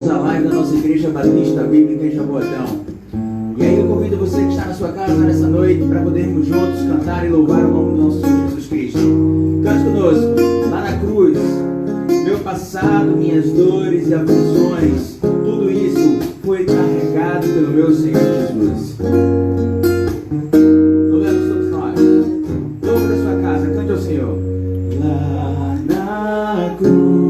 A live da nossa Igreja Batista Bíblica em Jaboatão. E aí eu convido você que está na sua casa nessa noite para podermos juntos cantar e louvar o nome do nosso Senhor Jesus Cristo. Cante conosco. Lá na cruz, meu passado, minhas dores e aflições, tudo isso foi carregado pelo meu Senhor Jesus. Louvemos todos nós. Louve da sua casa, cante ao Senhor. Lá na cruz,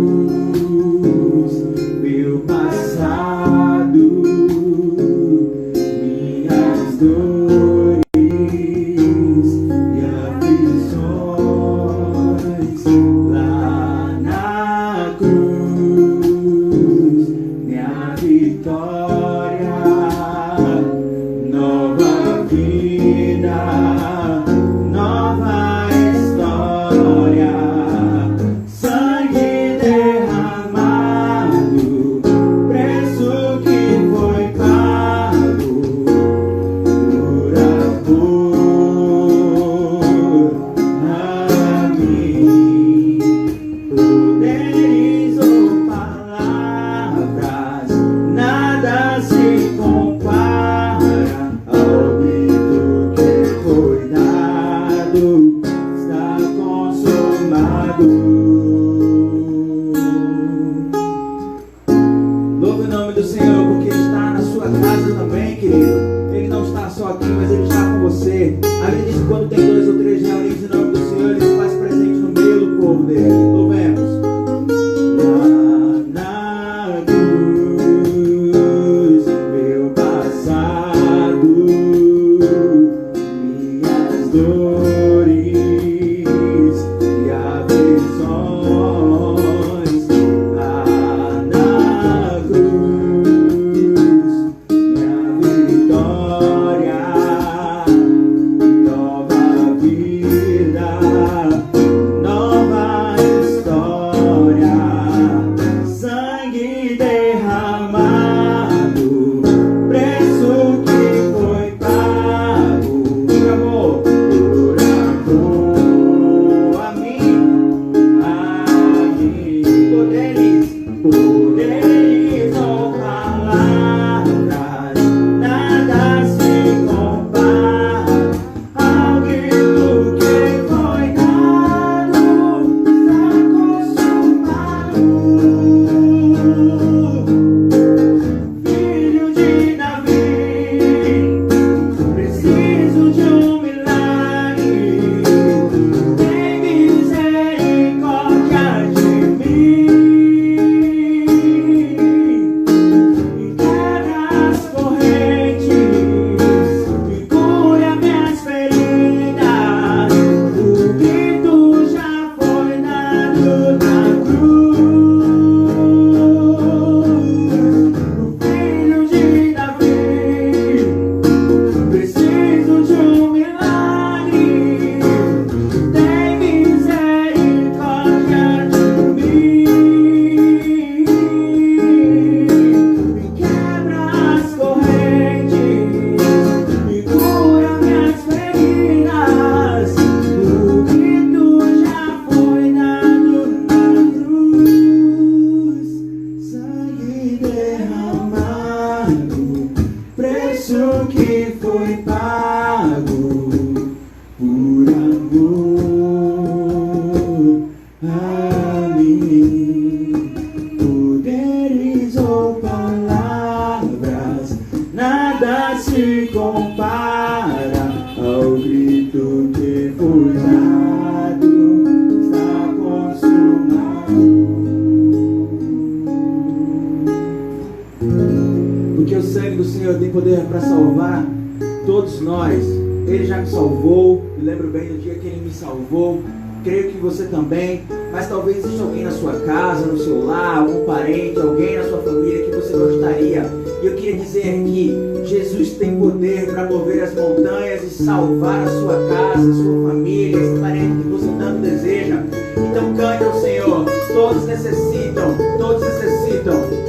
salvar a sua casa, a sua família, esse parente que você tanto deseja. Então cante ao Senhor. Todos necessitam, todos necessitam.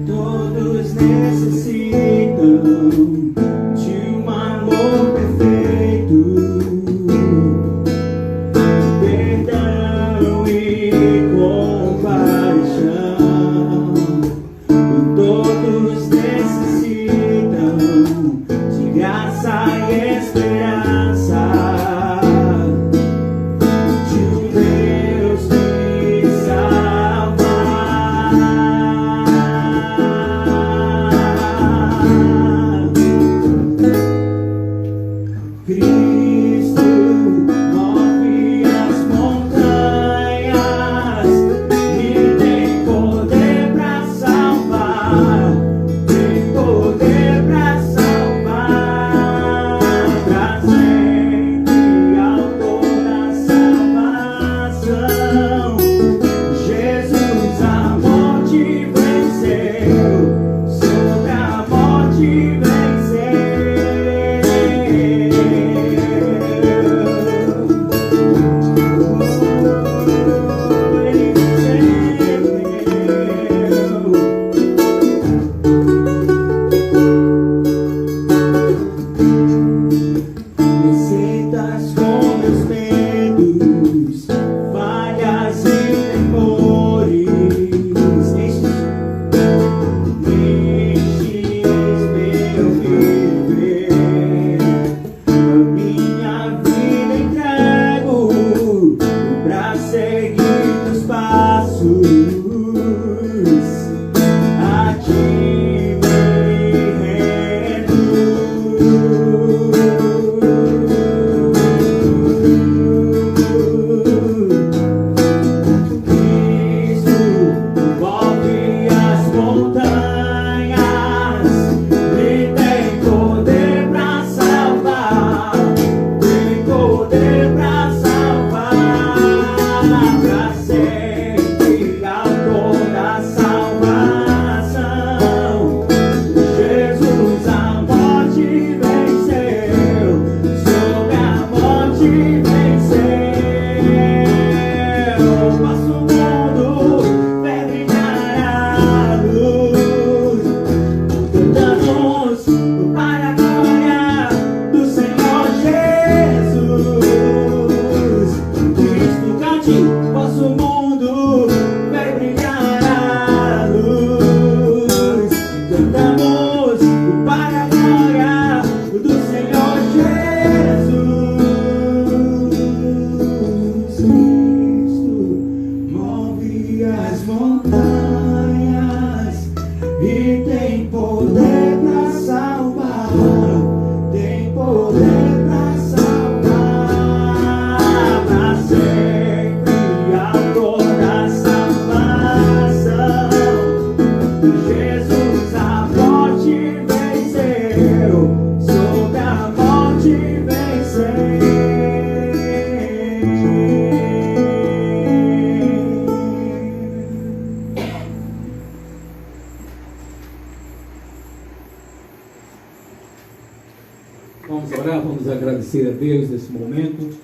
Todos necessitam de um amor perfeito. Vamos orar, vamos agradecer a Deus nesse momento.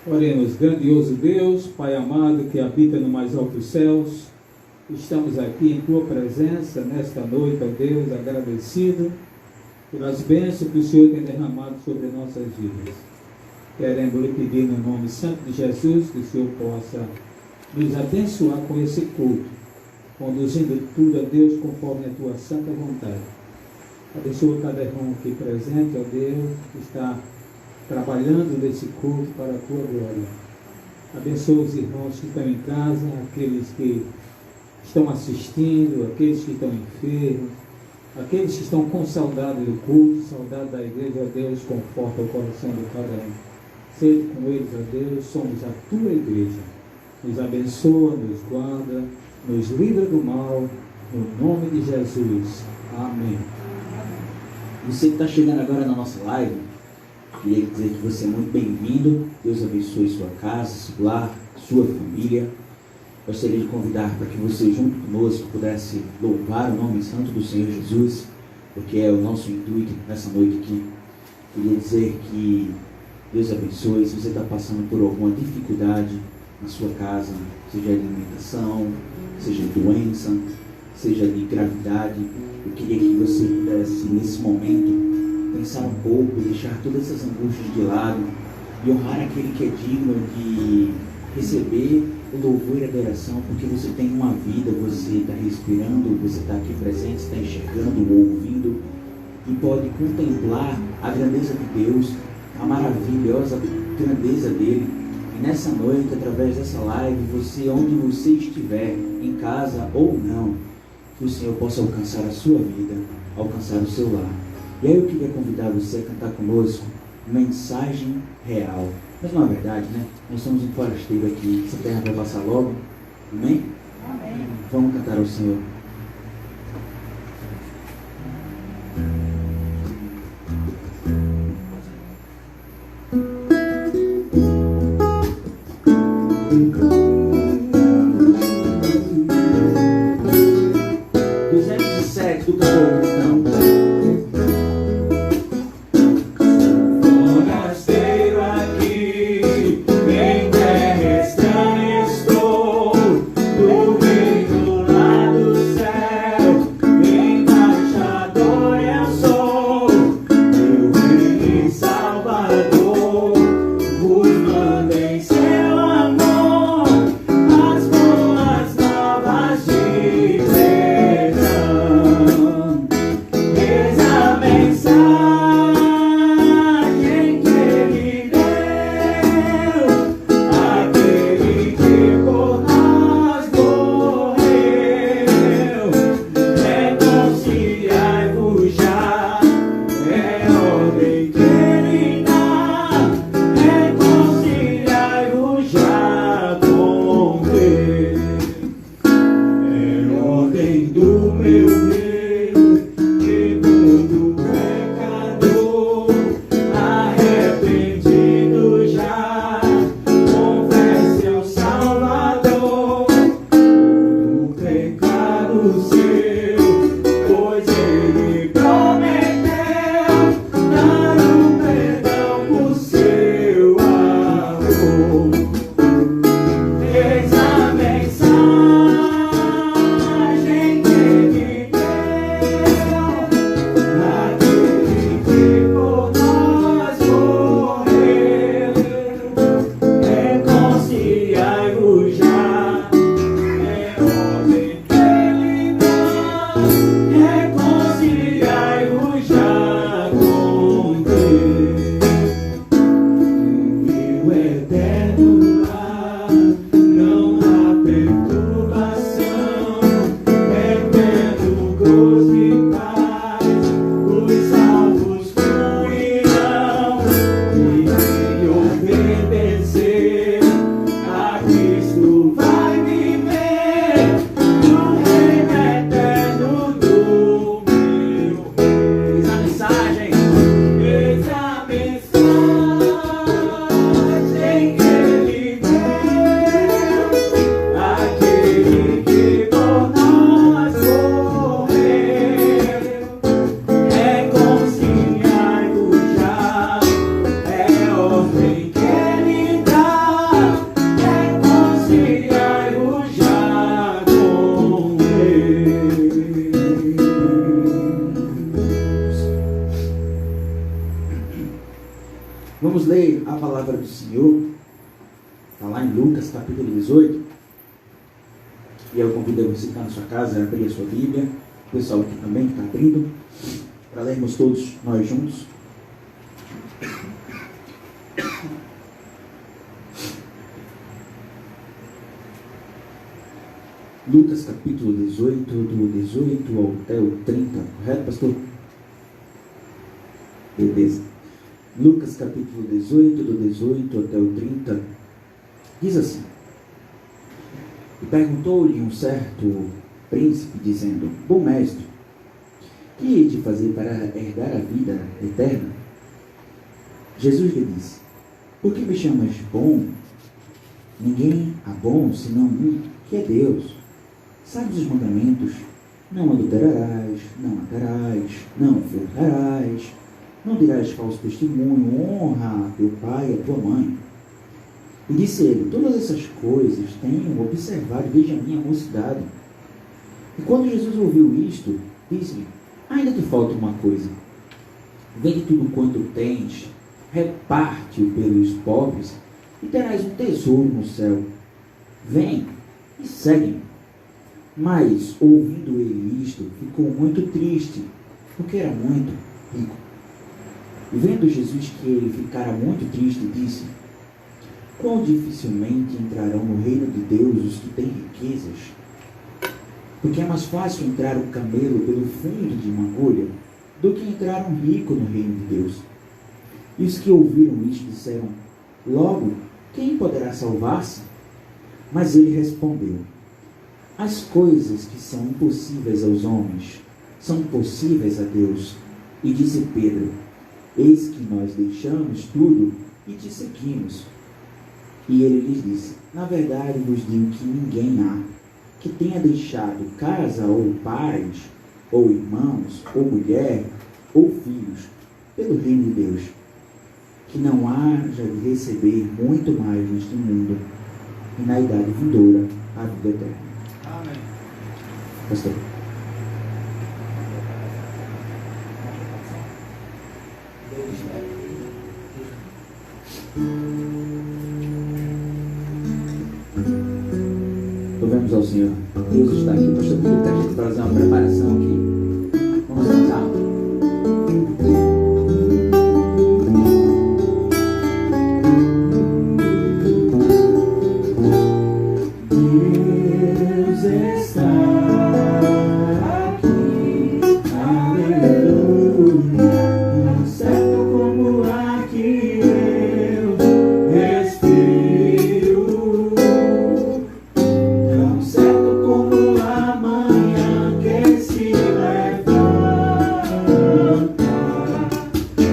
Oremos. Grandioso Deus, Pai amado que habita no mais alto dos céus, estamos aqui em Tua presença nesta noite, ó Deus, agradecido pelas bênçãos que o Senhor tem derramado sobre nossas vidas. Queremos lhe pedir no nome santo de Jesus que o Senhor possa nos abençoar com esse culto, conduzindo tudo a Deus conforme a Tua santa vontade. Abençoa cada irmão aqui presente, ó Deus, que está trabalhando nesse culto para a Tua glória. Abençoa os irmãos que estão em casa, aqueles que estão assistindo, aqueles que estão enfermos, aqueles que estão com saudade do culto, saudade da igreja, ó Deus, conforta o coração de cada um. Seja com eles, ó Deus, somos a Tua igreja. Nos abençoa, nos guarda, nos livra do mal, no nome de Jesus. Amém. Você que está chegando agora na nossa live, queria dizer que você é muito bem-vindo. Deus abençoe sua casa, seu lar, sua família. Gostaria de convidar para que você, junto conosco, pudesse louvar o nome santo do Senhor Jesus, porque é o nosso intuito nessa noite aqui. Queria dizer que Deus abençoe. Se você está passando por alguma dificuldade na sua casa, seja de alimentação, seja de doença, seja de gravidade, eu queria que você pudesse, nesse momento, pensar um pouco, deixar todas essas angústias de lado e honrar aquele que é digno de receber o louvor e a adoração, porque você tem uma vida, você está respirando, você está aqui presente, está enxergando, ouvindo, e pode contemplar a grandeza de Deus, a maravilhosa grandeza dele. E nessa noite, através dessa live, você, onde você estiver, em casa ou não, que o Senhor possa alcançar a sua vida, alcançar o seu lar. E aí eu queria convidar você a cantar conosco Mensagem Real. Mas não é verdade, né? Nós somos um forasteiro aqui, essa terra vai passar logo. Amém? Amém. Vamos cantar ao Senhor. Do cantor cristão. Forasteiro aqui, em terra estranha estou, do reino lá do céu, embaixador eu sou, meu rei e salvador, vos mandei seu amor, as boas novas de perdão. Eis a mensagem que ele deu, aquele que por nós morreu. Reconciliai-vos já, é ordem que ele dá. Reconciliai-vos já com Deus, é ordem do meu rei. Todo pecador arrependido já, confesse ao Salvador o pecado seu, pois ele prometeu dar o perdão por seu amor. Eis a mensagem que ele deu, aquele que por nós morreu. Reconciliai-vos já, é ordem que ele dá. Reconciliai-vos já com Deus. Rio eterno lá, não há perturbação, eterno gozo e paz, os salvos fluirão, e quem obedecer a Cristo vai viver no reino eterno do meu Rei. Eis a mensagem. Eis a mensagem que ele deu, aquele que por nós morreu. Reconciliai-vos já, é ordem que ele dá. Reconciliai-vos já com Deus. Vamos ler a palavra do Senhor. Está lá em Lucas, capítulo 18. E eu convido você que está na sua casa a abrir a sua Bíblia. O pessoal aqui também está abrindo, para lermos todos nós juntos. Lucas capítulo 18, do 18 até o 30. Correto, pastor? Beleza. Lucas capítulo 18, do 18 até o 30, diz assim: E perguntou-lhe um certo príncipe, dizendo: Bom mestre, que hei de fazer para herdar a vida eterna? Jesus lhe disse: Por que me chamas bom? Ninguém há bom senão um, que é Deus. Sabes os mandamentos? Não adulterarás, não matarás, não furtarás, não dirás falso testemunho, honra a teu pai e a tua mãe. E disse ele: Todas essas coisas tenho observado desde a minha mocidade. E quando Jesus ouviu isto, disse-lhe: Ainda te falta uma coisa. Vende tudo quanto tens, reparte-o pelos pobres, e terás um tesouro no céu. Vem e segue-me. Mas, ouvindo ele isto, ficou muito triste, porque era muito, rico. E vendo Jesus que ele ficara muito triste, disse: quão dificilmente entrarão no reino de Deus os que têm riquezas? Porque é mais fácil entrar um camelo pelo fundo de uma agulha do que entrar um rico no reino de Deus. E os que ouviram isto disseram: logo, quem poderá salvar-se? Mas ele respondeu: as coisas que são impossíveis aos homens são possíveis a Deus. E disse Pedro: eis que nós deixamos tudo e te seguimos. E ele lhes disse: na verdade vos digo que ninguém há que tenha deixado casa ou pais, ou irmãos, ou mulher, ou filhos, pelo reino de Deus, que não haja de receber muito mais neste mundo, e na idade vindoura a vida eterna. Amém. Pastor. Louvemos ao Senhor. Deus está aqui. Pastor, pediu para a gente fazer uma preparação aqui. Vamos cantar. Deus está aqui. Aleluia. Tão certo como ar que eu respiro. Tão certo como a manhã que se levanta.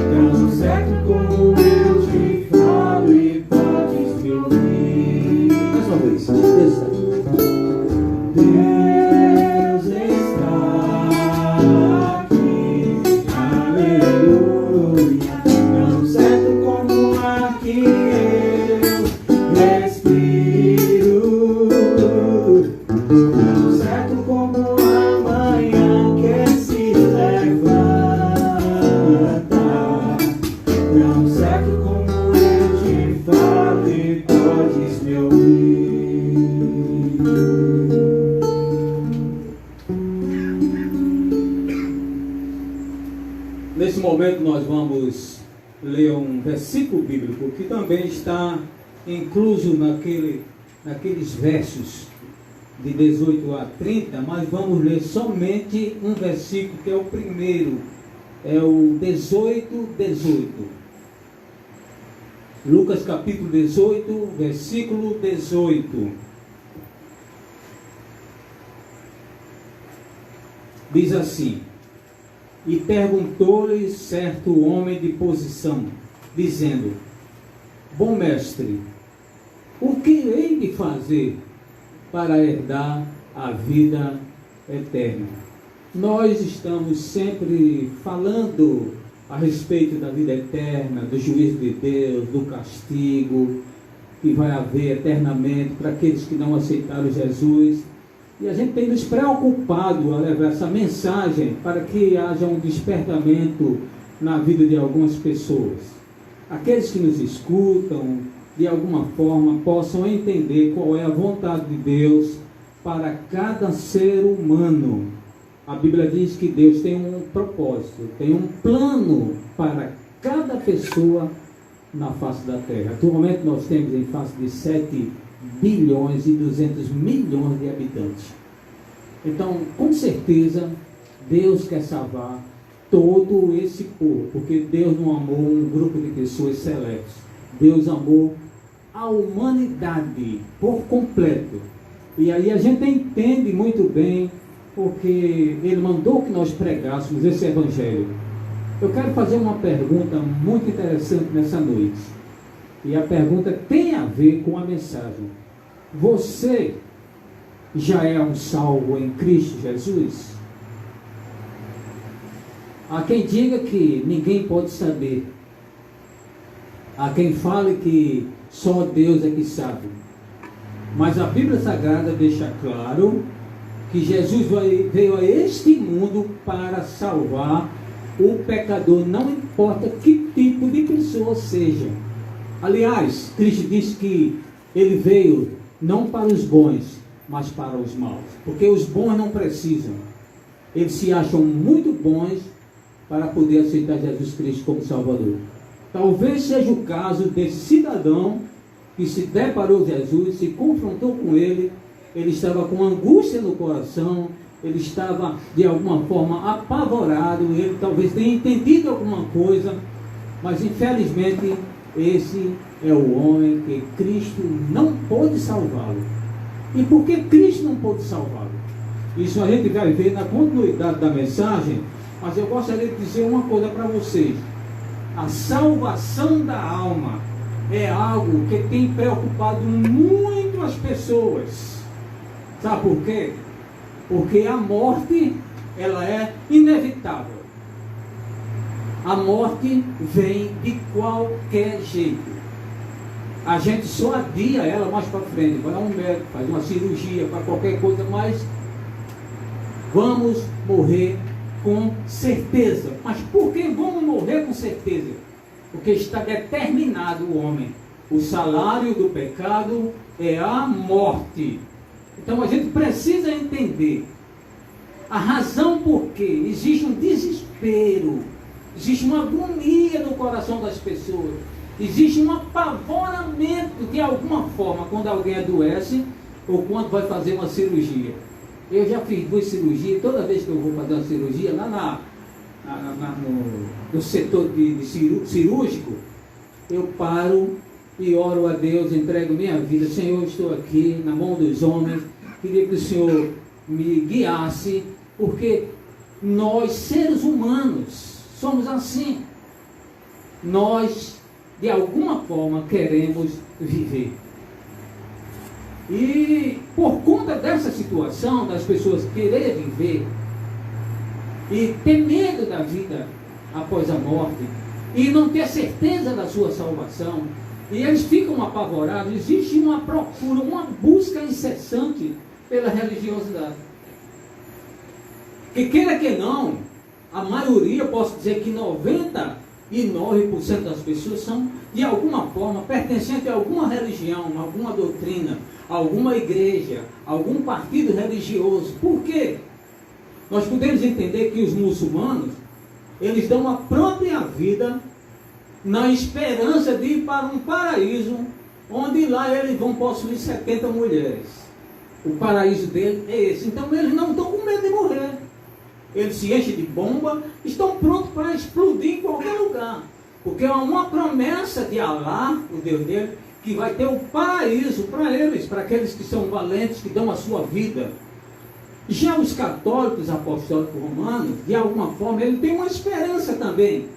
Tão certo como eu te falo e podes me ouvir. Mais uma vez. Deus está aqui. Deus está aqui. Aleluia. Tão certo como ar que eu respiro. Tão certo como a manhã que se levanta. Tão certo como eu te falo e podes me ouvir. Nesse momento nós vamos ler um versículo bíblico que também está incluso naqueles versos de 18 a 30, mas vamos ler somente um versículo que é o primeiro, é o 18. Lucas capítulo 18, versículo 18. Diz assim: e perguntou-lhe certo homem de posição, dizendo: bom mestre, o que hei de fazer para herdar a vida eterna? Nós estamos sempre falando a respeito da vida eterna, do juízo de Deus, do castigo que vai haver eternamente para aqueles que não aceitaram Jesus. E a gente tem nos preocupado a levar essa mensagem para que haja um despertamento na vida de algumas pessoas. Aqueles que nos escutam, de alguma forma, possam entender qual é a vontade de Deus para cada ser humano. A Bíblia diz que Deus tem um propósito, tem um plano para cada pessoa na face da terra. Atualmente nós temos em face de 7 bilhões e 200 milhões de habitantes. Então, com certeza, Deus quer salvar todo esse povo, porque Deus não amou um grupo de pessoas seletas. Deus amou a humanidade por completo. E aí a gente entende muito bem, porque Ele mandou que nós pregássemos esse Evangelho. Eu quero fazer uma pergunta muito interessante nessa noite. E a pergunta tem a ver com a mensagem. Você já é um salvo em Cristo Jesus? Há quem diga que ninguém pode saber. Há quem fale que só Deus é que sabe. Mas a Bíblia Sagrada deixa claro que Jesus veio a este mundo para salvar o pecador, não importa que tipo de pessoa seja. Aliás, Cristo disse que Ele veio não para os bons, mas para os maus. Porque os bons não precisam. Eles se acham muito bons para poder aceitar Jesus Cristo como Salvador. Talvez seja o caso desse cidadão que se deparou com Jesus, se confrontou com ele estava com angústia no coração, ele estava de alguma forma apavorado, ele talvez tenha entendido alguma coisa, mas infelizmente esse é o homem que Cristo não pôde salvá-lo. E por que Cristo não pôde salvá-lo? Isso a gente vai ver na continuidade da mensagem, mas eu gostaria de dizer uma coisa para vocês. A salvação da alma é algo que tem preocupado muito as pessoas. Sabe por quê? Porque a morte, ela é inevitável. A morte vem de qualquer jeito. A gente só adia ela mais para frente, vai a um médico, faz uma cirurgia, para qualquer coisa, mas vamos morrer com certeza. Mas por que vamos morrer com certeza? Porque está determinado o homem. O salário do pecado é a morte. Então a gente precisa entender a razão por que existe um desespero, existe uma agonia no coração das pessoas, existe um apavoramento de alguma forma quando alguém adoece ou quando vai fazer uma cirurgia. Eu já fiz 2 cirurgias, toda vez que eu vou fazer uma cirurgia, lá no setor cirúrgico, eu paro e oro a Deus, entrego minha vida. Senhor, estou aqui na mão dos homens, queria que o Senhor me guiasse, porque nós, seres humanos, somos assim. Nós, de alguma forma, queremos viver. E por conta dessa situação, das pessoas quererem viver e ter medo da vida após a morte, e não ter certeza da sua salvação, e eles ficam apavorados, existe uma procura, uma busca incessante pela religiosidade. Que queira que não, a maioria, posso dizer que 99% das pessoas são, de alguma forma, pertencentes a alguma religião, alguma doutrina, alguma igreja, algum partido religioso. Por quê? Nós podemos entender que os muçulmanos, eles dão a própria vida na esperança de ir para um paraíso, onde lá eles vão possuir 70 mulheres. O paraíso deles é esse. Então eles não estão com medo de morrer. Eles se enchem de bomba, estão prontos para explodir em qualquer lugar. Porque há uma promessa de Alá, o Deus dele, que vai ter o paraíso para eles, para aqueles que são valentes, que dão a sua vida. Já os católicos apostólicos romanos, de alguma forma, eles têm uma esperança também.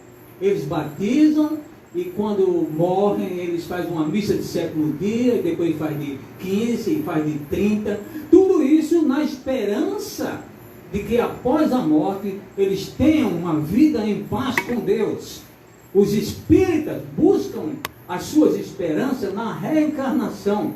Eles batizam e quando morrem, eles fazem uma missa de 7º dia, e depois faz de 15 e faz de 30. Tudo isso na esperança de que após a morte, eles tenham uma vida em paz com Deus. Os espíritas buscam as suas esperanças na reencarnação.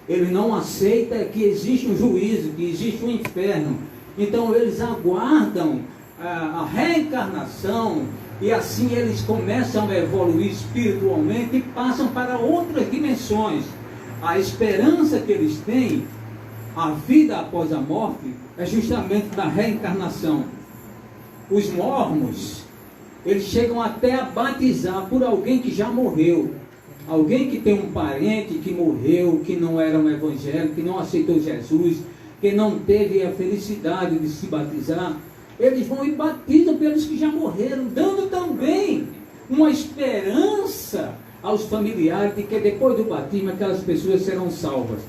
Ele não aceita que existe um juízo, que existe um inferno. Então eles aguardam a reencarnação e assim eles começam a evoluir espiritualmente e passam para outras dimensões. A esperança que eles têm, a vida após a morte, é justamente da reencarnação. Os mormons, eles chegam até a batizar por alguém que já morreu. Alguém que tem um parente que morreu, que não era um evangélico, que não aceitou Jesus, que não teve a felicidade de se batizar, eles vão e batizam pelos que já morreram, dando também uma esperança aos familiares de que depois do batismo aquelas pessoas serão salvas.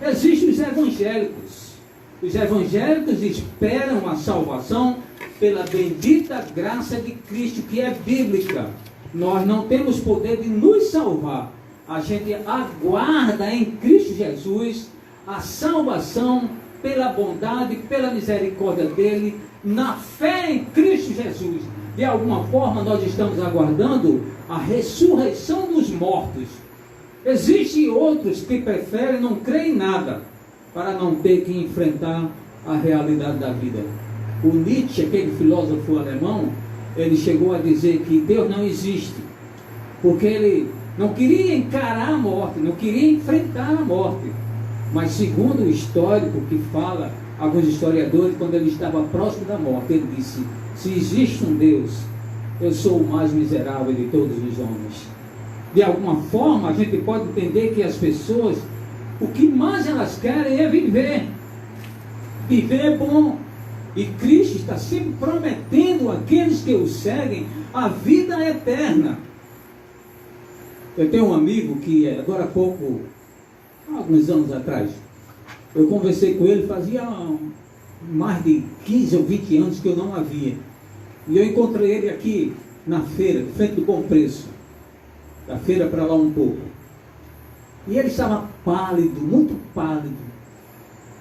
Existem os evangélicos. Os evangélicos esperam a salvação pela bendita graça de Cristo, que é bíblica. Nós não temos poder de nos salvar. A gente aguarda em Cristo Jesus a salvação pela bondade, pela misericórdia dele, na fé em Cristo Jesus. De alguma forma nós estamos aguardando a ressurreição dos mortos. Existem outros que preferem não crer em nada, para não ter que enfrentar a realidade da vida. O Nietzsche, aquele filósofo alemão, ele chegou a dizer que Deus não existe, porque ele não queria encarar a morte, não queria enfrentar a morte. Mas segundo o histórico que fala, alguns historiadores, quando ele estava próximo da morte, ele disse: Se existe um Deus, eu sou o mais miserável de todos os homens. De alguma forma, a gente pode entender que as pessoas, o que mais elas querem é viver. Viver é bom. E Cristo está sempre prometendo àqueles que o seguem a vida eterna. Eu tenho um amigo que, agora há pouco, alguns anos atrás, eu conversei com ele, fazia mais de 15 ou 20 anos que eu não havia. E eu encontrei ele aqui na feira, de frente do Bom Preço. Da feira para lá um pouco. E ele estava pálido, muito pálido.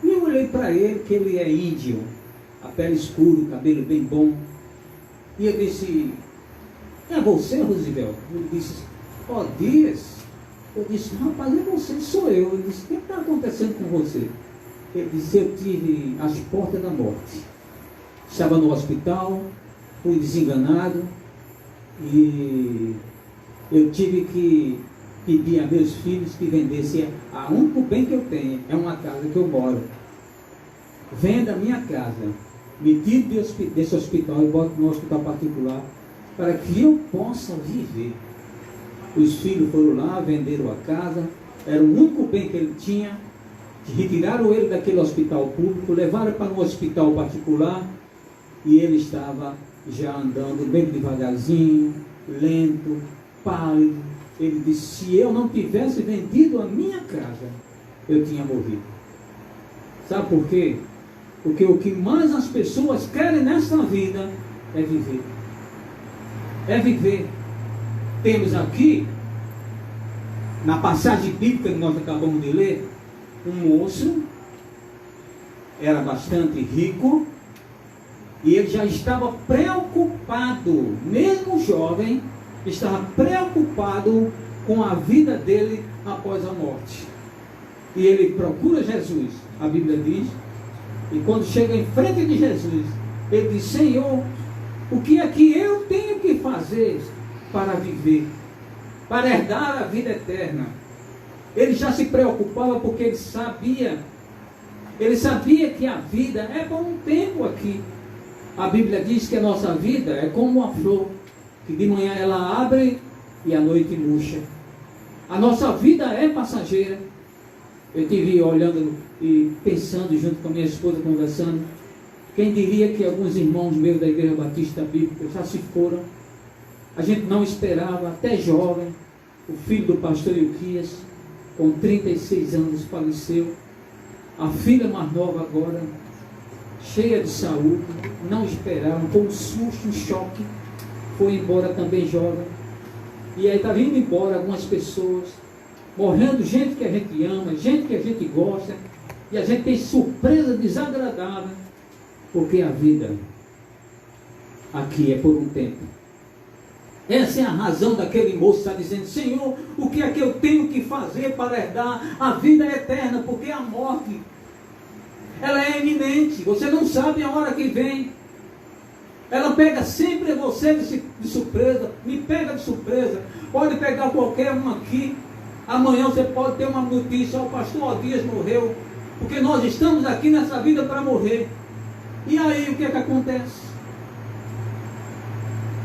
E eu olhei para ele, que ele é índio, a pele escura, cabelo bem bom. E eu disse, é você, Rosivel? Ele disse, Dias. Eu disse, rapaz, é você, sou eu. Ele disse, o que está acontecendo com você? Ele disse, eu tive as portas da morte. Estava no hospital, fui desenganado e eu tive que pedir a meus filhos que vendessem o único bem que eu tenho, é uma casa que eu moro. Venda a minha casa, me tire desse hospital e bote no hospital particular para que eu possa viver. Os filhos foram lá, venderam a casa, era o único bem que ele tinha, retiraram ele daquele hospital público, levaram para um hospital particular e ele estava já andando bem devagarzinho, lento, pálido. Ele disse, se eu não tivesse vendido a minha casa, eu tinha morrido. Sabe por quê? Porque o que mais as pessoas querem nessa vida é viver. É viver. Temos aqui, na passagem bíblica que nós acabamos de ler, um moço, era bastante rico, e ele já estava preocupado, mesmo jovem, estava preocupado com a vida dele após a morte. E ele procura Jesus, a Bíblia diz, e quando chega em frente de Jesus, ele diz, Senhor, o que é que eu tenho que fazer para viver, para herdar a vida eterna? Ele já se preocupava porque ele sabia que a vida é por um tempo aqui. A Bíblia diz que a nossa vida é como uma flor, que de manhã ela abre e à noite murcha. A nossa vida é passageira. Eu estive olhando e pensando junto com a minha esposa, conversando. Quem diria que alguns irmãos meus da Igreja Batista Bíblica já se foram? A gente não esperava, até jovem. O filho do pastor Ilquias, com 36 anos, faleceu. A filha mais nova agora, cheia de saúde, não esperavam, foi um susto, um choque. Foi embora também jovem. E aí está vindo embora algumas pessoas, morrendo gente que a gente ama, gente que a gente gosta, e a gente tem surpresa desagradável, porque a vida aqui é por um tempo. Essa é a razão daquele moço que está dizendo, Senhor, o que é que eu tenho que fazer para herdar a vida eterna? Porque a morte, ela é iminente, você não sabe a hora que vem. Ela pega sempre você de surpresa, me pega de surpresa. Pode pegar qualquer um aqui. Amanhã você pode ter uma notícia, o pastor Dias morreu. Porque nós estamos aqui nessa vida para morrer. E aí o que é que acontece?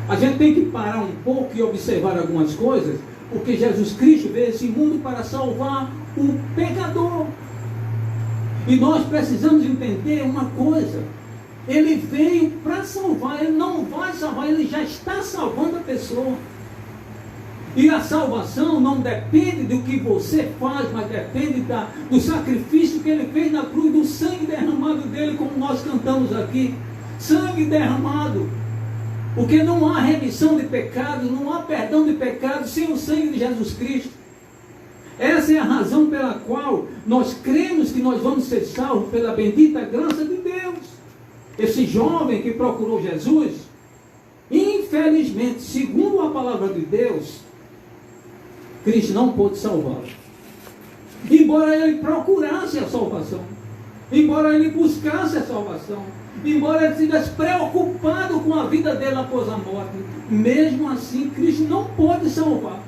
A gente tem que parar um pouco e observar algumas coisas, porque Jesus Cristo veio a esse mundo para salvar o pecador. E nós precisamos entender uma coisa. Ele veio para salvar, ele não vai salvar, ele já está salvando a pessoa. E a salvação não depende do que você faz, mas depende do sacrifício que ele fez na cruz, do sangue derramado dele, como nós cantamos aqui. Sangue derramado. Porque não há remissão de pecados, não há perdão de pecados sem o sangue de Jesus Cristo. Essa é a razão pela qual nós cremos que nós vamos ser salvos pela bendita graça de Deus. Esse jovem que procurou Jesus, infelizmente, segundo a palavra de Deus, Cristo não pôde salvá-lo. Embora ele procurasse a salvação, embora ele buscasse a salvação, embora ele estivesse preocupado com a vida dele após a morte, mesmo assim Cristo não pôde salvar.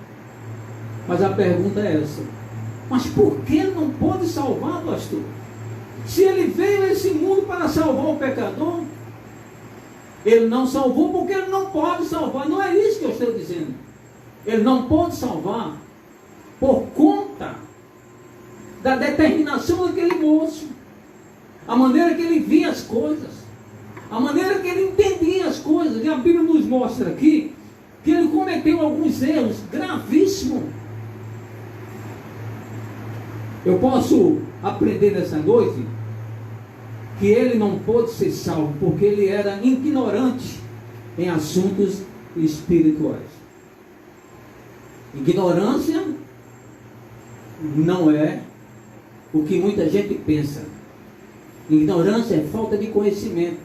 Mas a pergunta é essa: mas por que ele não pôde salvar, pastor? Se ele veio a esse mundo para salvar o pecador, Ele não salvou porque ele não pode salvar. Não é isso que eu estou dizendo. Ele não pode salvar por conta da determinação daquele moço, a maneira que ele via as coisas, a maneira que ele entendia as coisas. E a Bíblia nos mostra aqui que ele cometeu alguns erros gravíssimos. Eu posso aprender nessa noite que ele não pôde ser salvo porque ele era ignorante em assuntos espirituais. Ignorância não é o que muita gente pensa. Ignorância é falta de conhecimento,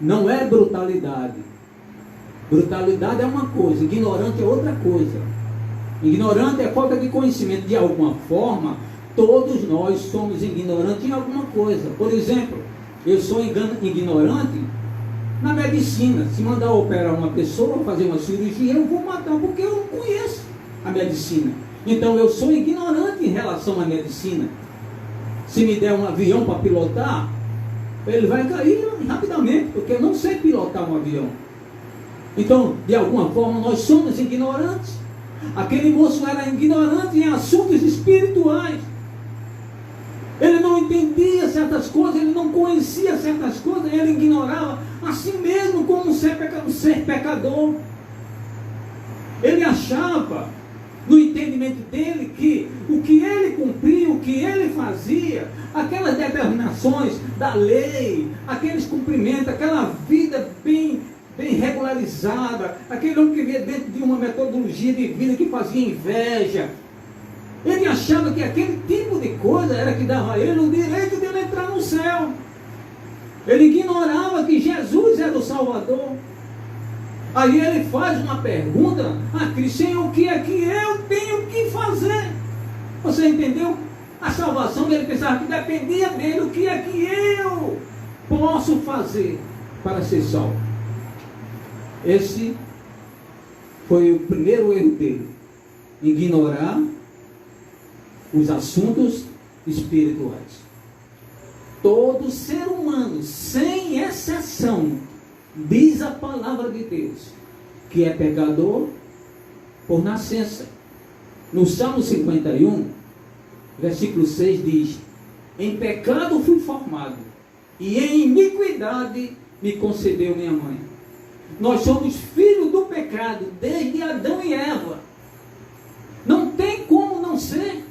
não é brutalidade. Brutalidade é uma coisa, ignorante é outra coisa. Ignorante é falta de conhecimento. De alguma forma, todos nós somos ignorantes em alguma coisa. Por exemplo, eu sou ignorante na medicina. Se mandar operar uma pessoa, fazer uma cirurgia, eu vou matar, porque eu não conheço a medicina. Então eu sou ignorante em relação à medicina. Se me der um avião para pilotar, ele vai cair rapidamente, porque eu não sei pilotar um avião. Então, de alguma forma, nós somos ignorantes. Aquele moço era ignorante em assuntos espirituais. Ele não entendia certas coisas, ele não conhecia certas coisas, ele ignorava a si mesmo como um ser pecador. Ele achava, no entendimento dele, que o que ele cumpria, o que ele fazia, aquelas determinações da lei, aqueles cumprimentos, aquela vida bem regularizada, aquele homem que vivia dentro de uma metodologia de vida que fazia inveja, ele achava que aquele tipo de coisa era que dava a ele o direito de ele entrar no céu. Ele ignorava que Jesus era o Salvador. Aí ele faz uma pergunta a Cristo: Senhor, o que é que eu tenho que fazer? Você entendeu? A salvação dele, pensava que dependia dele. O que é que eu posso fazer para ser salvo? Esse foi o primeiro erro dele: ignorar os assuntos espirituais. Todo ser humano, sem exceção, diz a palavra de Deus que é pecador por nascença. No Salmo 51, versículo 6 diz: em pecado fui formado, e em iniquidade me concebeu minha mãe. Nós somos filhos do pecado desde Adão e Eva. Não tem como não ser.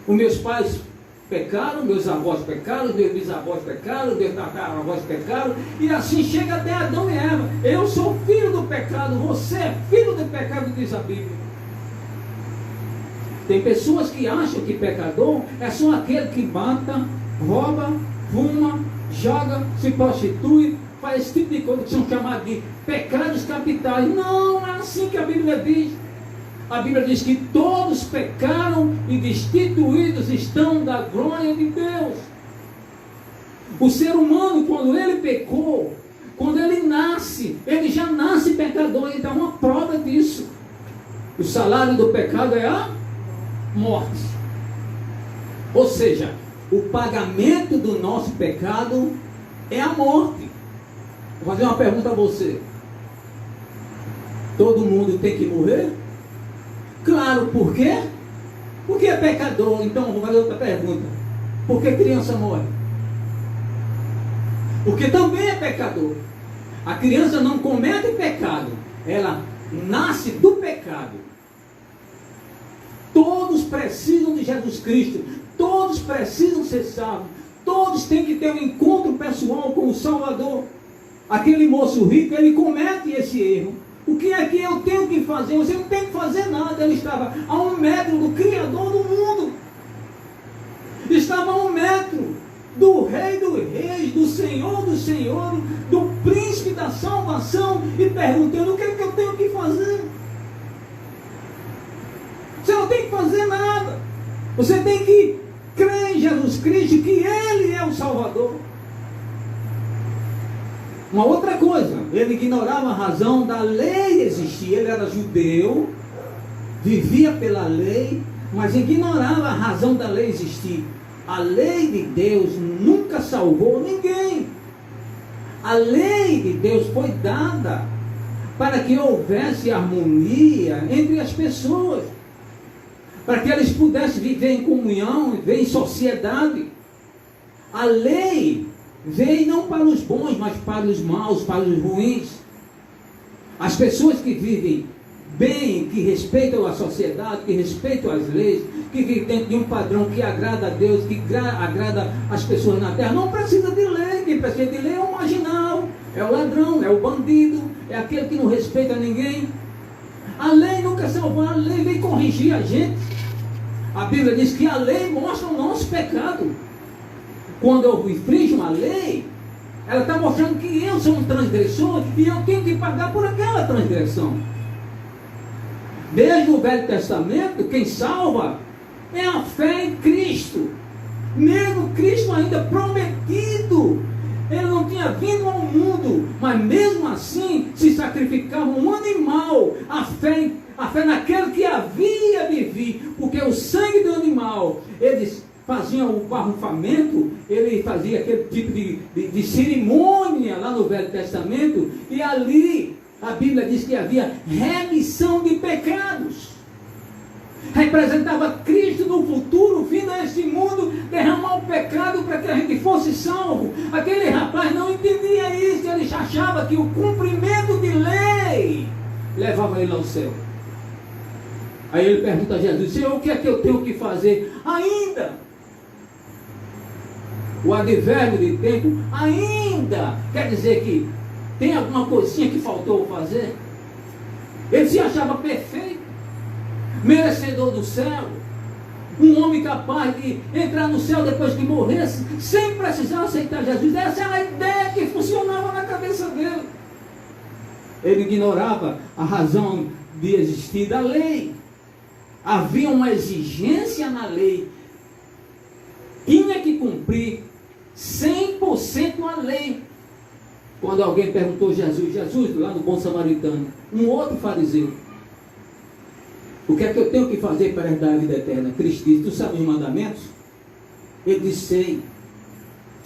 Os meus pais pecaram, meus avós pecaram, meus bisavós pecaram, meus tataravós pecaram, e assim chega até Adão e Eva. Eu sou filho do pecado, você é filho do pecado, diz a Bíblia. Tem pessoas que acham que pecador é só aquele que mata, rouba, fuma, joga, se prostitui, faz esse tipo de coisa que são chamados de pecados capitais. Não é assim que a Bíblia diz. A Bíblia diz que todos pecaram e destituídos estão da glória de Deus. O ser humano, quando ele pecou, quando ele nasce, ele já nasce pecador. Ele dá uma prova disso. O salário do pecado é a morte. Ou seja, o pagamento do nosso pecado é a morte. Vou fazer uma pergunta a você: todo mundo tem que morrer? Claro, por quê? Porque é pecador. Então, vou fazer outra pergunta: por que criança morre? Porque também é pecador. A criança não comete pecado, ela nasce do pecado. Todos precisam de Jesus Cristo, todos precisam ser salvos, todos têm que ter um encontro pessoal com o Salvador. Aquele moço rico, ele comete esse erro. O que é que eu tenho que fazer? Você não tem que fazer nada. Ele estava a 1 metro do Criador do mundo. Estava a 1 metro do Rei dos Reis, do Senhor dos Senhores, do Príncipe da Salvação, e perguntando: o que é que eu tenho que fazer? Você não tem que fazer nada. Você tem que crer em Jesus Cristo, que Ele é o Salvador. Uma outra coisa, ele ignorava a razão da lei existir. Ele era judeu, vivia pela lei, mas ignorava a razão da lei existir. A lei de Deus nunca salvou ninguém. A lei de Deus foi dada para que houvesse harmonia entre as pessoas, para que eles pudessem viver em comunhão, viver em sociedade. A lei veio não para os bons, mas para os maus, para os ruins. As pessoas que vivem bem, que respeitam a sociedade, que respeitam as leis, que vivem dentro de um padrão que agrada a Deus, que agrada as pessoas na terra, não precisa de lei. Quem precisa de lei é o marginal, é o ladrão, é o bandido, é aquele que não respeita ninguém. A lei nunca salva, a lei vem corrigir a gente. A Bíblia diz que a lei mostra o nosso pecado. Quando eu infringo a lei, ela está mostrando que eu sou um transgressor e eu tenho que pagar por aquela transgressão. Desde o Velho Testamento, quem salva é a fé em Cristo. Mesmo Cristo ainda prometido, ele não tinha vindo ao mundo, mas mesmo assim se sacrificava um animal. A fé naquele que havia de vir, porque o sangue do animal, eles faziam o barrufamento, ele fazia aquele tipo de cerimônia lá no Velho Testamento, e ali a Bíblia diz que havia remissão de pecados. Representava Cristo no futuro, vindo a este mundo, derramar o pecado para que a gente fosse salvo. Aquele rapaz não entendia isso, ele achava que o cumprimento de lei levava ele ao céu. Aí ele pergunta a Jesus: Senhor, o que é que eu tenho que fazer? Ainda, o advérbio de tempo, ainda, quer dizer que tem alguma coisinha que faltou fazer? Ele se achava perfeito, merecedor do céu, um homem capaz de entrar no céu depois que morresse, sem precisar aceitar Jesus. Essa era a ideia que funcionava na cabeça dele. Ele ignorava a razão de existir da lei. Havia uma exigência na lei. Tinha que cumprir 100% a lei. Quando alguém perguntou a Jesus, lá no Bom Samaritano, um outro fariseu: o que é que eu tenho que fazer para herdar a vida eterna? Cristo disse: tu sabes os mandamentos? Ele disse: sei.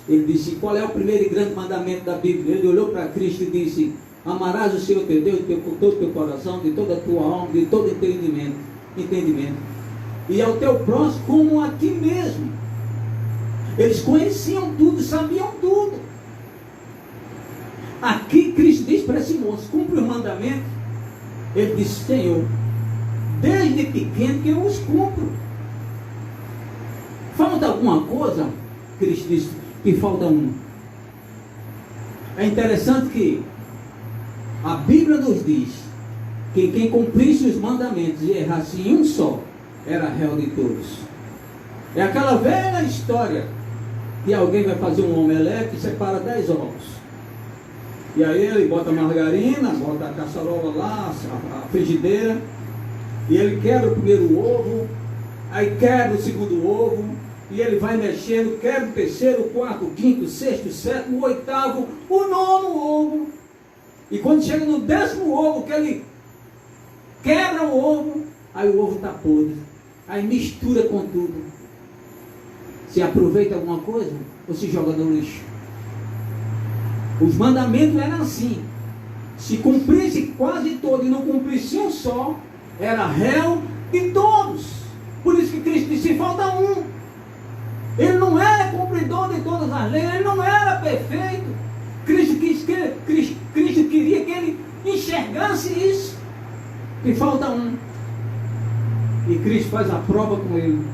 Ele disse: qual é o primeiro e grande mandamento da Bíblia? Ele olhou para Cristo e disse: amarás o Senhor teu Deus com todo o teu coração, de toda a tua alma, de todo entendimento, e ao teu próximo como a ti mesmo. Eles conheciam tudo, sabiam tudo. Aqui Cristo diz para esse moço: cumpre os mandamentos. Ele disse: Senhor, desde pequeno que eu os cumpro. Falta alguma coisa? Cristo disse que falta uma. É interessante que a Bíblia nos diz que quem cumprisse os mandamentos e errasse em um só, era réu de todos. É aquela velha história que alguém vai fazer um omelete e separa 10 ovos. E aí ele bota a margarina, bota a caçarola lá, a frigideira, e ele quebra o primeiro ovo, aí quebra o segundo ovo, e ele vai mexendo, quebra o terceiro, o quarto, o quinto, o sexto, o sétimo, o oitavo, o nono ovo. E quando chega no 10º ovo, que ele quebra o ovo, aí o ovo está podre. Aí mistura com tudo. Se aproveita alguma coisa ou se joga no lixo? Os mandamentos eram assim. Se cumprisse quase todo e não cumprisse um só, era réu de todos. Por isso que Cristo disse: falta um. Ele não era cumpridor de todas as leis, ele não era perfeito. Cristo queria que ele enxergasse isso, que falta um. E Cristo faz a prova com ele.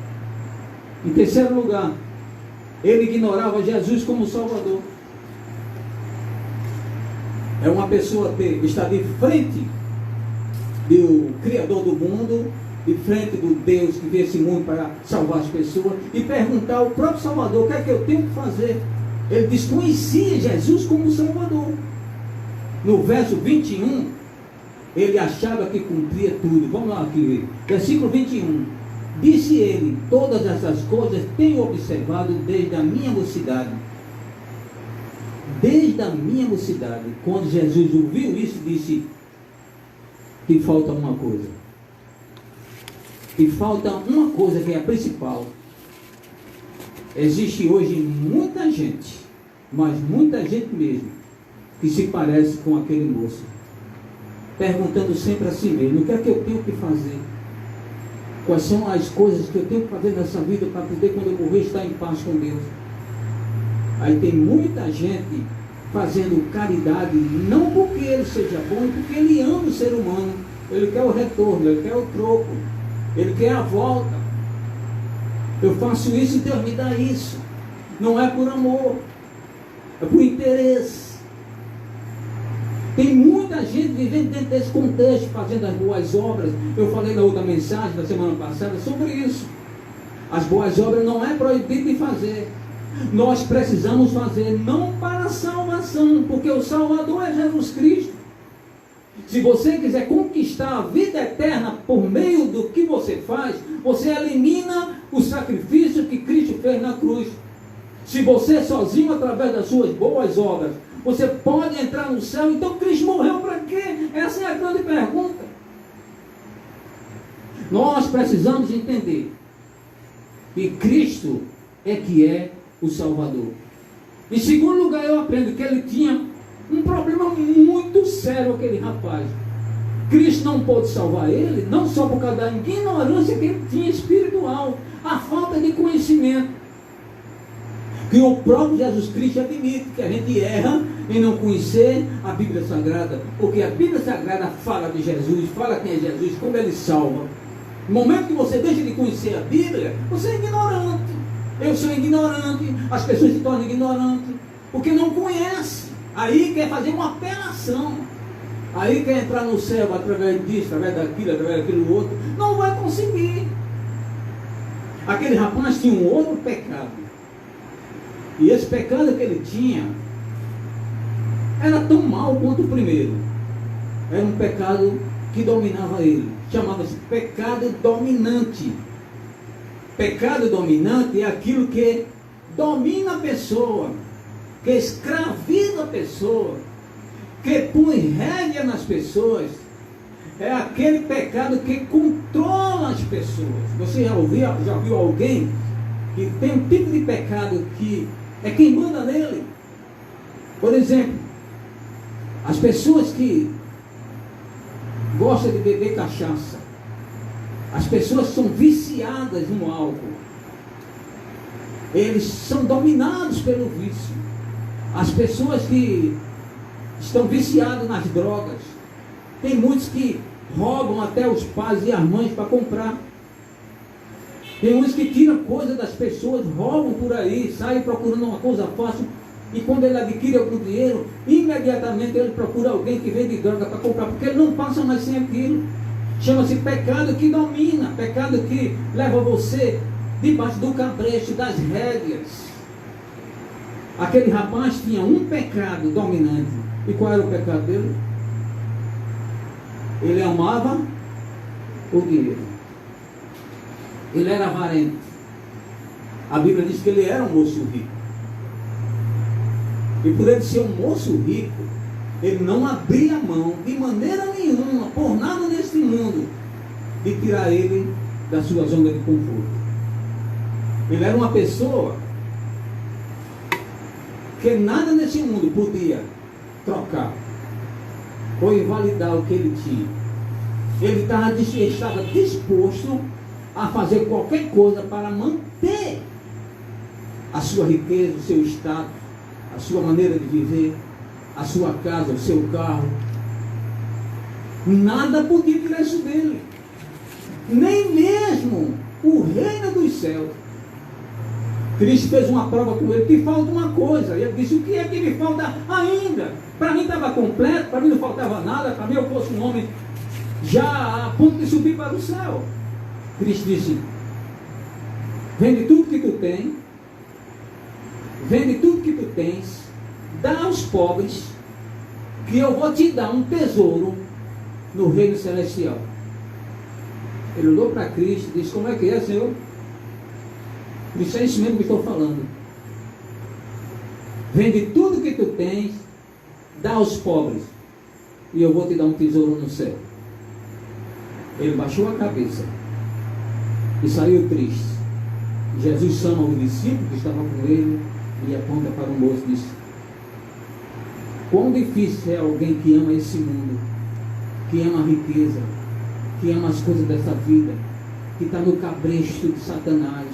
Em terceiro lugar, ele ignorava Jesus como Salvador. É uma pessoa que está de frente do Criador do mundo, de frente do Deus que veio esse mundo para salvar as pessoas, e perguntar ao próprio Salvador: o que é que eu tenho que fazer? Ele desconhecia Jesus como Salvador. No verso 21, ele achava que cumpria tudo. Vamos lá aqui, versículo 21. Disse ele: todas essas coisas tenho observado desde a minha mocidade. Desde a minha mocidade. Quando Jesus ouviu isso, disse que falta uma coisa. Que falta uma coisa que é a principal. Existe hoje muita gente, mas muita gente mesmo, que se parece com aquele moço, perguntando sempre a si mesmo: o que é que eu tenho que fazer? Quais são as coisas que eu tenho que fazer nessa vida para poder, quando eu morrer, estar em paz com Deus? Aí tem muita gente fazendo caridade, não porque ele seja bom, porque ele ama o ser humano. Ele quer o retorno, ele quer o troco, ele quer a volta. Eu faço isso e Deus me dá isso. Não é por amor, é por interesse. Tem muita gente vivendo dentro desse contexto, fazendo as boas obras. Eu falei na outra mensagem, da semana passada, sobre isso. As boas obras não é proibido de fazer. Nós precisamos fazer, não para a salvação, porque o Salvador é Jesus Cristo. Se você quiser conquistar a vida eterna por meio do que você faz, você elimina o sacrifício que Cristo fez na cruz. Se você sozinho, através das suas boas obras, você pode entrar no céu, então Cristo morreu para quê? Essa é a grande pergunta. Nós precisamos entender que Cristo é que é o Salvador. Em segundo lugar, eu aprendo que ele tinha um problema muito sério, aquele rapaz. Cristo não pôde salvar ele, não só por causa da ignorância que ele tinha espiritual, a falta de conhecimento, que o próprio Jesus Cristo admite que a gente erra em não conhecer a Bíblia Sagrada, porque a Bíblia Sagrada fala de Jesus, fala quem é Jesus, como ele salva. No momento que você deixa de conhecer a Bíblia, você é ignorante. Eu sou ignorante, as pessoas se tornam ignorantes, porque não conhecem. Aí quer fazer uma apelação, aí quer entrar no céu através disso, através daquilo outro, não vai conseguir. Aquele rapaz tinha um outro pecado, e esse pecado que ele tinha era tão mau quanto o primeiro. Era um pecado que dominava ele, chamava-se pecado dominante. Pecado dominante é aquilo que domina a pessoa, que escraviza a pessoa, que põe rédea nas pessoas. É aquele pecado que controla as pessoas. Você já viu alguém que tem um tipo de pecado que é quem manda nele? Por exemplo, as pessoas que gostam de beber cachaça, as pessoas são viciadas no álcool, eles são dominados pelo vício. As pessoas que estão viciadas nas drogas, tem muitos que roubam até os pais e as mães para comprar. Tem uns que tiram coisa das pessoas, roubam por aí, saem procurando uma coisa fácil, e quando ele adquire algum dinheiro, imediatamente ele procura alguém que vende droga para comprar, porque ele não passa mais sem aquilo. Chama-se pecado que domina, pecado que leva você debaixo do cabresto, das rédeas. Aquele rapaz tinha um pecado dominante. E qual era o pecado dele? Ele amava o dinheiro. Ele era avarento. A Bíblia diz que ele era um moço rico. E por ele ser um moço rico, ele não abria mão de maneira nenhuma, por nada neste mundo, de tirar ele da sua zona de conforto. Ele era uma pessoa que nada nesse mundo podia trocar ou invalidar o que ele tinha. Ele estava disposto a fazer qualquer coisa para manter a sua riqueza, o seu status, a sua maneira de viver, a sua casa, o seu carro. Nada podia tirar isso dele, nem mesmo o reino dos céus. Cristo fez uma prova com ele, que falta uma coisa, e ele disse: o que é que me falta ainda? Para mim estava completo, para mim não faltava nada, para mim eu fosse um homem já a ponto de subir para o céu. Cristo disse: vende tudo que tu tens, vende tudo que tu tens, dá aos pobres, que eu vou te dar um tesouro no reino celestial. Ele olhou para Cristo e disse: como é que é, Senhor? Isso é isso mesmo que estou falando. Vende tudo que tu tens, dá aos pobres, e eu vou te dar um tesouro no céu. Ele baixou a cabeça e saiu triste. Jesus chama o discípulo que estava com ele e aponta para o moço e diz: Quão difícil é alguém que ama esse mundo, que ama a riqueza, que ama as coisas dessa vida, que está no cabresto de Satanás.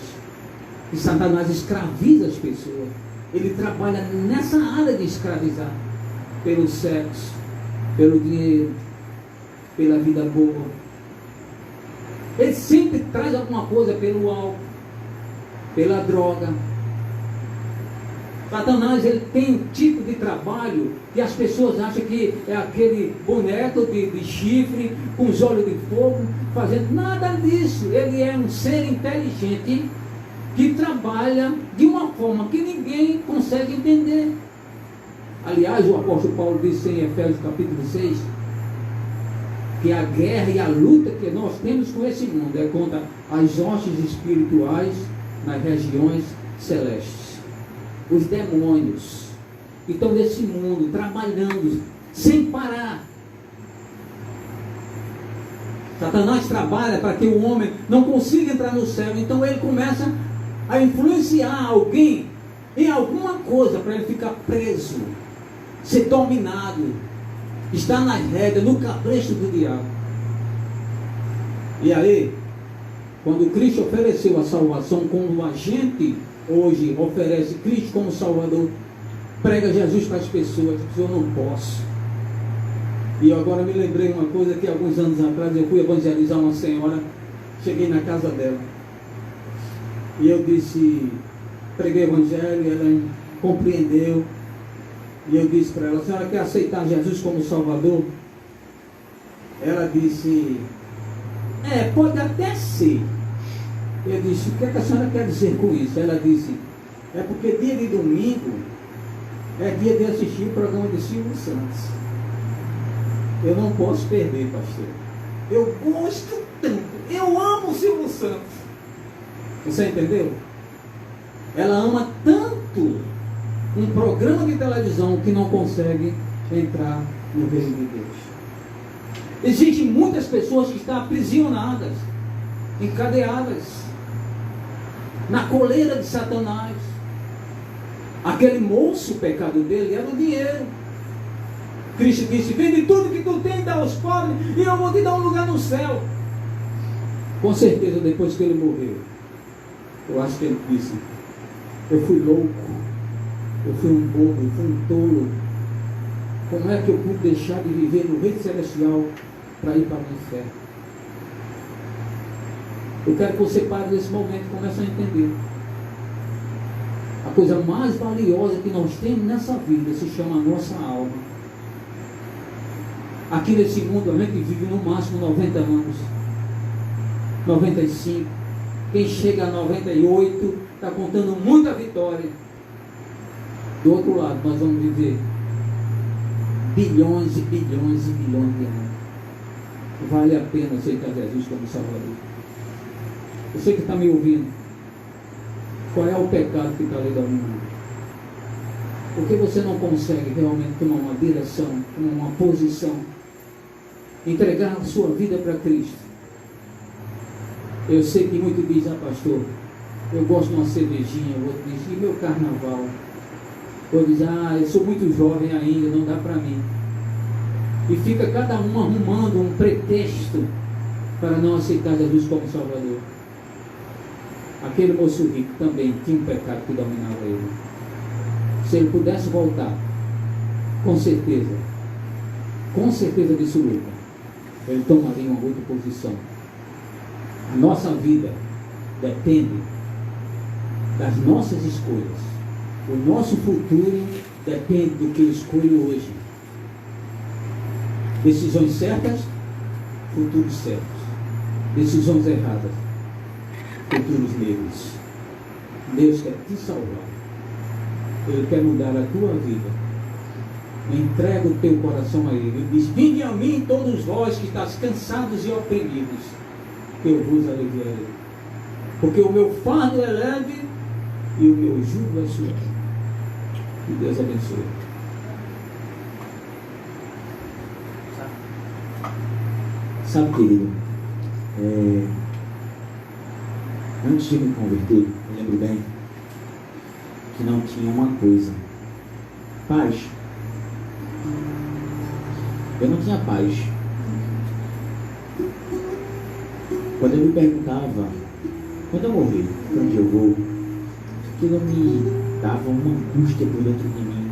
E Satanás escraviza as pessoas. Ele trabalha nessa área de escravizar, pelo sexo, pelo dinheiro, pela vida boa. Ele sempre traz alguma coisa pelo álcool, pela droga. Satanás, ele tem um tipo de trabalho que as pessoas acham que é aquele boneco de chifre, com os olhos de fogo, fazendo nada disso. Ele é um ser inteligente que trabalha de uma forma que ninguém consegue entender. Aliás, o apóstolo Paulo disse em Efésios capítulo 6, que a guerra e a luta que nós temos com esse mundo é contra as hostes espirituais nas regiões celestes. Os demônios que estão nesse mundo trabalhando sem parar. Satanás trabalha para que o homem não consiga entrar no céu. Então ele começa a influenciar alguém em alguma coisa para ele ficar preso, ser dominado, estar nas rédeas, no cabresto do diabo. E aí, quando Cristo ofereceu a salvação, como a gente hoje oferece Cristo como Salvador, prega Jesus para as pessoas eu não posso. E eu agora me lembrei uma coisa que alguns anos atrás eu fui evangelizar uma senhora, cheguei na casa dela e eu disse, preguei o evangelho, ela compreendeu e eu disse para ela, a senhora quer aceitar Jesus como Salvador? Ela disse, pode até ser. Eu disse, o que a senhora quer dizer com isso? Ela disse, é porque dia de domingo é dia de assistir o programa de Silvio Santos. Eu não posso perder, pastor. Eu gosto tanto, eu amo o Silvio Santos. Você entendeu? Ela ama tanto um programa de televisão que não consegue entrar no reino de Deus. Existem muitas pessoas que estão aprisionadas, encadeadas na coleira de Satanás. Aquele moço, o pecado dele era o dinheiro. Cristo disse, vende tudo que tu tem, dá aos pobres, e eu vou te dar um lugar no céu. Com certeza, depois que ele morreu, eu acho que ele disse, eu fui louco, eu fui um bobo, eu fui um tolo. Como é que eu pude deixar de viver no reino celestial para ir para o inferno? Eu quero que você pare nesse momento e comece a entender. A coisa mais valiosa que nós temos nessa vida se chama a nossa alma. Aqui nesse mundo a gente vive no máximo 90 anos, 95. Quem chega a 98 está contando muita vitória. Do outro lado nós vamos viver bilhões e bilhões e bilhões de anos. Vale a pena aceitar Jesus como Salvador. Você que está me ouvindo, qual é o pecado que está lhe dominando? Por que você não consegue realmente tomar uma direção, tomar uma posição, entregar a sua vida para Cristo? Eu sei que muito diz, pastor, eu gosto de uma cervejinha, o outro diz, e meu carnaval? Eu diz, eu sou muito jovem ainda, não dá para mim. E fica cada um arrumando um pretexto para não aceitar Jesus como Salvador. Aquele moço rico também tinha um pecado que dominava ele. Se ele pudesse voltar, com certeza absoluta, ele tomaria uma outra posição. A nossa vida depende das nossas escolhas. O nosso futuro depende do que eu escolho hoje. Decisões certas, futuros certos. Decisões erradas, futuros negros. Deus quer te salvar. Ele quer mudar a tua vida. Entrega o teu coração a Ele. Ele diz, vinde a mim todos vós que estáis cansados e oprimidos, que eu vos aliviarei. Porque o meu fardo é leve e o meu jugo é suave. Que Deus abençoe. Sabe, querido, antes de me converter, eu lembro bem que não tinha uma coisa: paz. Eu não tinha paz. Quando eu me perguntava, quando eu morrer, para onde eu vou, aquilo me dava uma angústia por dentro de mim.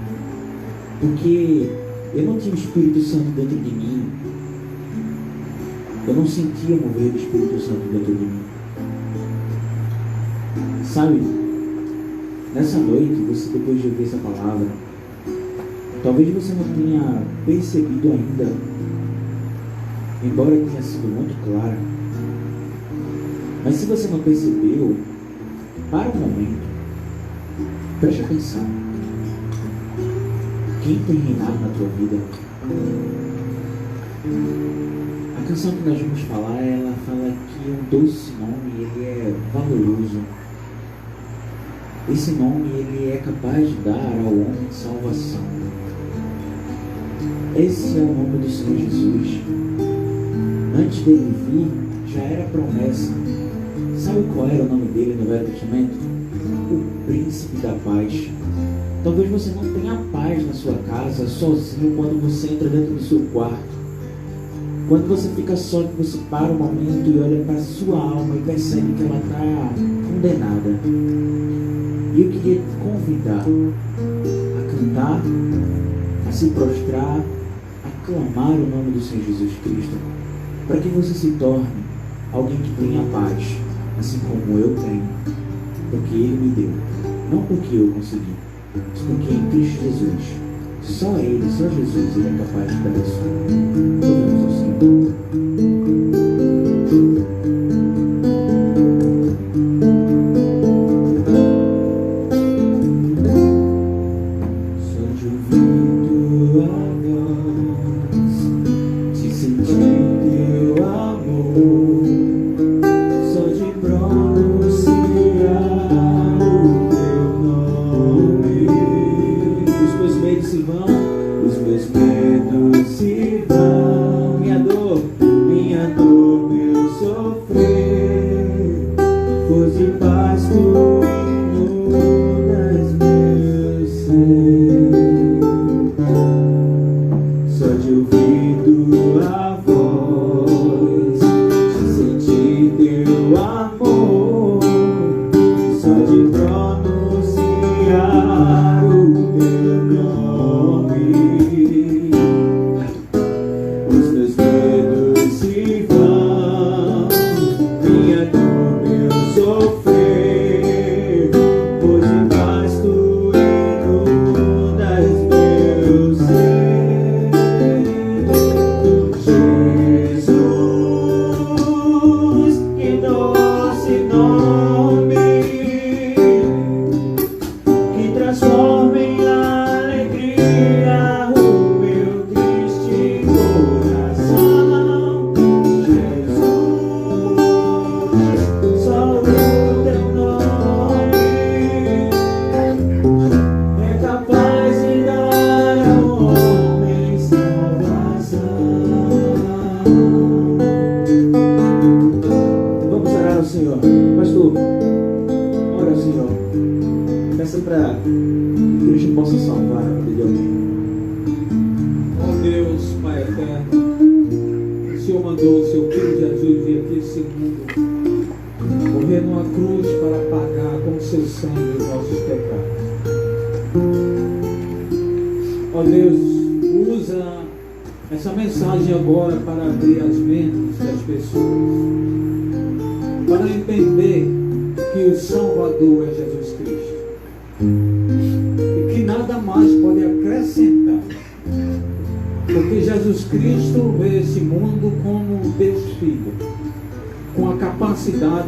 Porque eu não tinha o Espírito Santo dentro de mim. Eu não sentia o mover do Espírito Santo dentro de mim. Sabe, nessa noite, você, depois de ouvir essa palavra, talvez você não tenha percebido ainda, embora tenha sido muito clara, mas se você não percebeu, para um momento, preste atenção. Quem tem reinado na tua vida? A canção que nós vamos falar, ela fala que um doce nome, ele é valoroso. Esse nome, ele é capaz de dar ao homem salvação. Esse é o nome do Senhor Jesus. Antes dele vir, já era promessa. Sabe qual era o nome dele no Velho Testamento? O Príncipe da Paz. Talvez você não tenha paz na sua casa, sozinho, quando você entra dentro do seu quarto. Quando você fica só, que você para um momento e olha para a sua alma e percebe que ela está condenada. E eu queria te convidar a cantar, a se prostrar, a clamar o nome do Senhor Jesus Cristo, para que você se torne alguém que tenha paz, assim como eu tenho, porque Ele me deu, não porque eu consegui, mas porque em Cristo Jesus, só Ele, só Jesus, Ele é capaz de dar isso. Louvemos ao Senhor.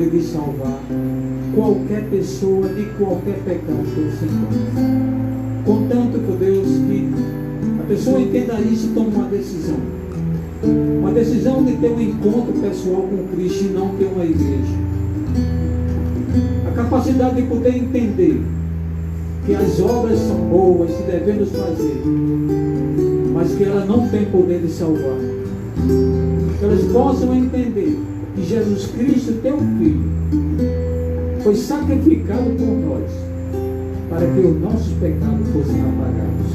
De salvar qualquer pessoa de qualquer pecado que ele se encontre. Contanto, por Deus, que a pessoa entenda isso e tome uma decisão. Uma decisão de ter um encontro pessoal com Cristo e não ter uma igreja. A capacidade de poder entender que as obras são boas e devemos fazer, mas que elas não têm poder de salvar. Que elas possam entender que Jesus Cristo, teu Filho, foi sacrificado por nós para que os nossos pecados fossem apagados.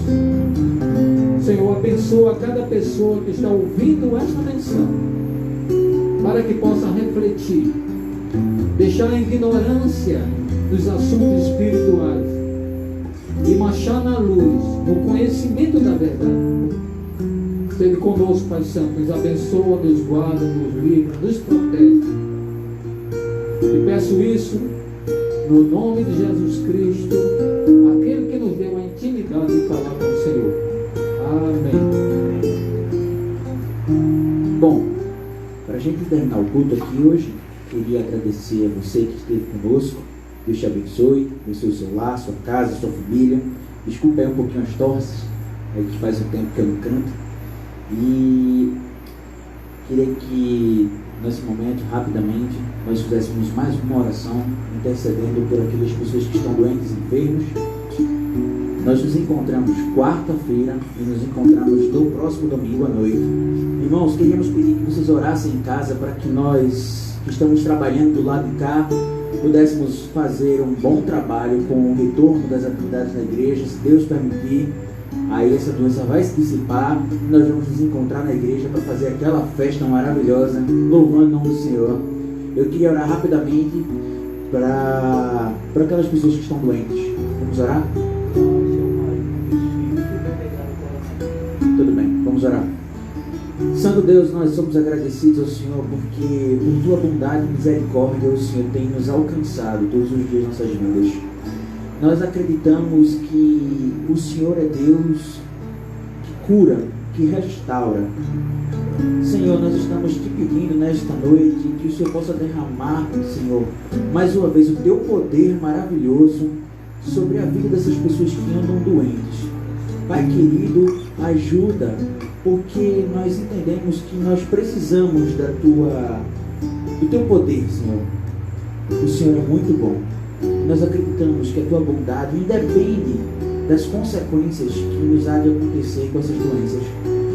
Senhor, abençoa cada pessoa que está ouvindo esta mensagem, para que possa refletir, deixar a ignorância dos assuntos espirituais e marchar na luz, no conhecimento da verdade. Seja conosco, Pai Santo, nos abençoa, nos guarda, nos livra, nos protege. E peço isso no nome de Jesus Cristo, aquele que nos deu a intimidade de falar com o Senhor. Amém. Bom, para a gente terminar o culto aqui hoje, queria agradecer a você que esteve conosco. Deus te abençoe o seu lar, sua casa, sua família. Desculpa aí um pouquinho as torces, que faz um tempo que eu não canto. E queria que nesse momento, rapidamente, nós fizéssemos mais uma oração intercedendo por aquelas pessoas que estão doentes e enfermos. Nós nos encontramos quarta-feira e nos encontramos no próximo domingo à noite. Irmãos, queríamos pedir que vocês orassem em casa para que nós, que estamos trabalhando do lado de cá, pudéssemos fazer um bom trabalho com o retorno das atividades da igreja. Se Deus permitir, aí essa doença vai se dissipar e nós vamos nos encontrar na igreja para fazer aquela festa maravilhosa, louvando o nome do Senhor. Eu queria orar rapidamente para aquelas pessoas que estão doentes. Vamos orar? Tudo bem, vamos orar. Santo Deus, nós somos agradecidos ao Senhor porque por Tua bondade e misericórdia o Senhor tem nos alcançado todos os dias nossas vidas. Nós acreditamos que o Senhor é Deus que cura, que restaura. Senhor, nós estamos te pedindo nesta noite que o Senhor possa derramar, Senhor, mais uma vez o Teu poder maravilhoso sobre a vida dessas pessoas que andam doentes. Pai querido, ajuda, porque nós entendemos que nós precisamos do Teu poder, Senhor. O Senhor é muito bom. Nós acreditamos que a Tua bondade independe das consequências que nos há de acontecer com essas doenças.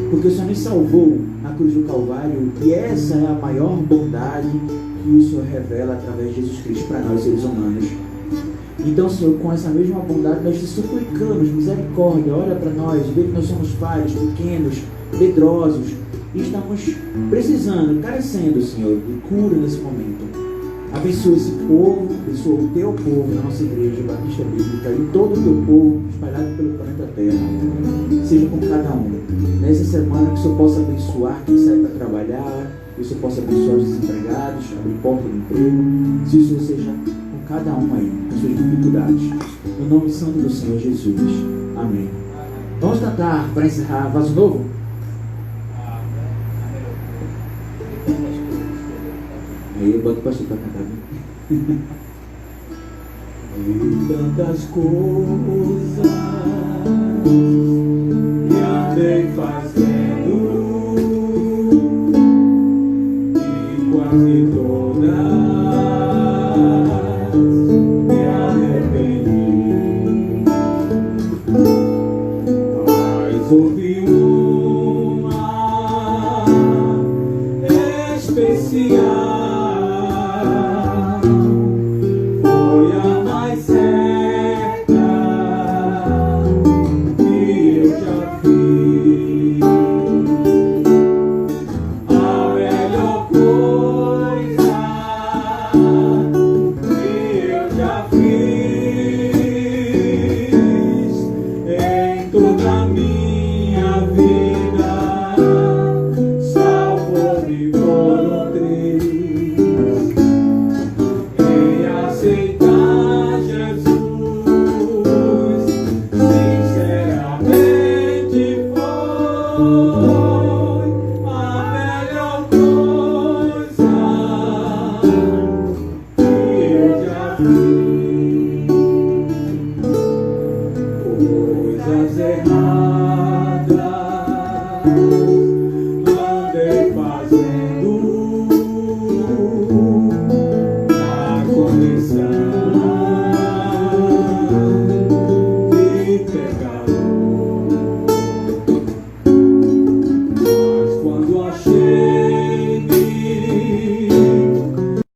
Porque o Senhor nos salvou na cruz do Calvário e essa é a maior bondade que o Senhor revela através de Jesus Cristo para nós, seres humanos. Então, Senhor, com essa mesma bondade nós te suplicamos, misericórdia, olha para nós, vê que nós somos falhos, pequenos, medrosos e estamos precisando, carecendo, Senhor, de cura nesse momento. Abençoa esse povo, abençoa o Teu povo na nossa igreja Batista Bíblica e todo o Teu povo espalhado pelo planeta Terra. Seja com cada um. Nessa semana que o Senhor possa abençoar quem sai para trabalhar, que o Senhor possa abençoar os desempregados, abrir porta de emprego. Se o Senhor seja com cada um aí, com suas dificuldades. No nome santo do Senhor Jesus. Amém. Vamos cantar para encerrar Vaso Novo? Aí eu boto o pastor para cantar. E tantas coisas que andei fazendo.